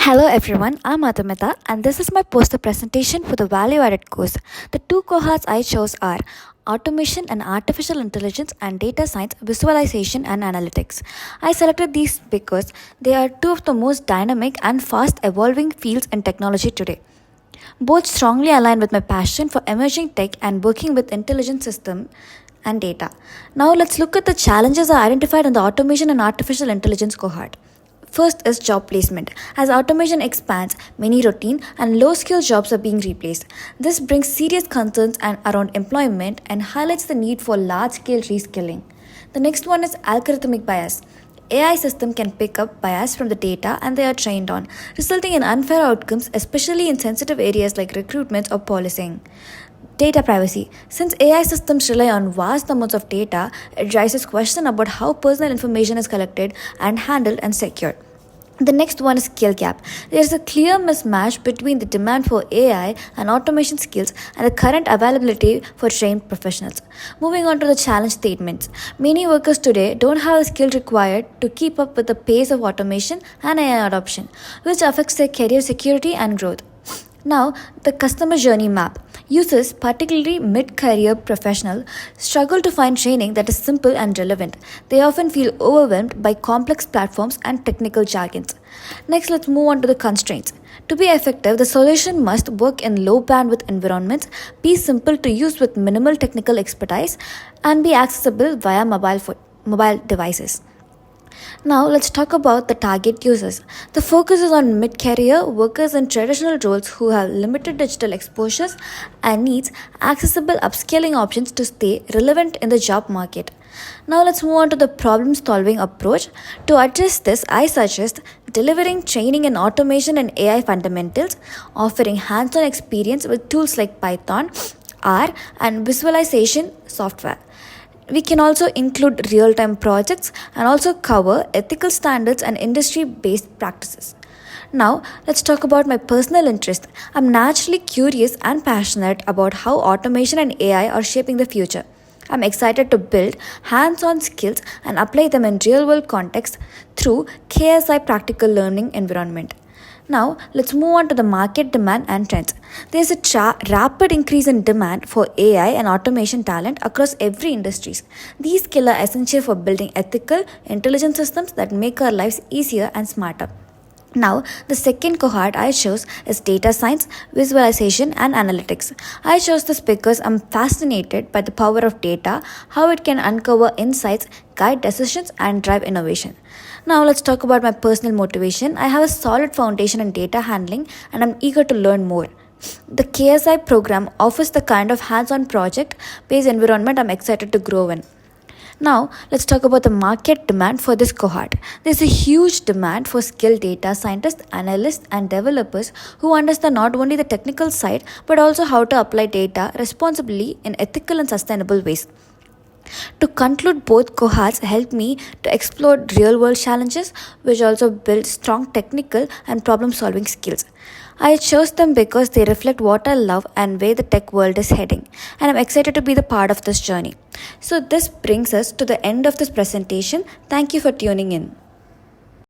Hello everyone, I'm Adamita and this is my poster presentation for the value added course. The two cohorts I chose are Automation and Artificial Intelligence and Data Science, Visualization and Analytics. I selected these because they are two of the most dynamic and fast evolving fields in technology today. Both strongly align with my passion for emerging tech and working with intelligent systems and data. Now let's look at the challenges identified in the Automation and Artificial Intelligence cohort. First is job placement. As automation expands, many routine and low skill jobs are being replaced. This brings serious concerns around employment and highlights the need for large scale reskilling. The next one is algorithmic bias. AI system can pick up bias from the data and they are trained on, resulting in unfair outcomes, especially in sensitive areas like recruitment or policing. Data privacy. Since AI systems rely on vast amounts of data, it raises questions about how personal information is collected and handled and secured. The next one is skill gap. There is a clear mismatch between the demand for AI and automation skills and the current availability for trained professionals. Moving on to the challenge statements. Many workers today don't have the skill required to keep up with the pace of automation and AI adoption, which affects their career security and growth. Now, the customer journey map. Users, particularly mid career professionals, struggle to find training that is simple and relevant. They often feel overwhelmed by complex platforms and technical jargons. Next, let's move on to the constraints. To be effective, the solution must work in low bandwidth environments, be simple to use with minimal technical expertise, and be accessible via mobile devices. Now let's talk about the target users. The focus is on mid-career workers in traditional roles who have limited digital exposures and needs accessible upscaling options to stay relevant in the job market. Now let's move on to the problem solving approach. To address this, I suggest delivering training in automation and AI fundamentals, offering hands-on experience with tools like Python, R, and visualization software. We can also include real time projects and also cover ethical standards and industry based practices. Now, let's talk about my personal interest. I'm naturally curious and passionate about how automation and AI are shaping the future. I'm excited to build hands on skills and apply them in real world context through KSI practical learning environment. Now, let's move on to the market demand and trends. There's a rapid increase in demand for AI and automation talent across every industries. These skills are essential for building ethical, intelligent systems that make our lives easier and smarter. Now, the second cohort I chose is data science, visualization, and analytics. I chose this because I'm fascinated by the power of data, how it can uncover insights, guide decisions, and drive innovation. Now, let's talk about my personal motivation. I have a solid foundation in data handling, and I'm eager to learn more. The KSI program offers the kind of hands on project based environment I'm excited to grow in. Now, let's talk about the market demand for this cohort. There's a huge demand for skilled data scientists, analysts, and developers who understand not only the technical side but also how to apply data responsibly in ethical and sustainable ways. To conclude, both cohorts help me to explore real world challenges, which also build strong technical and problem solving skills. I chose them because they reflect what I love and where the tech world is heading, and I'm excited to be the part of this journey. So, this brings us to the end of this presentation. Thank you for tuning in.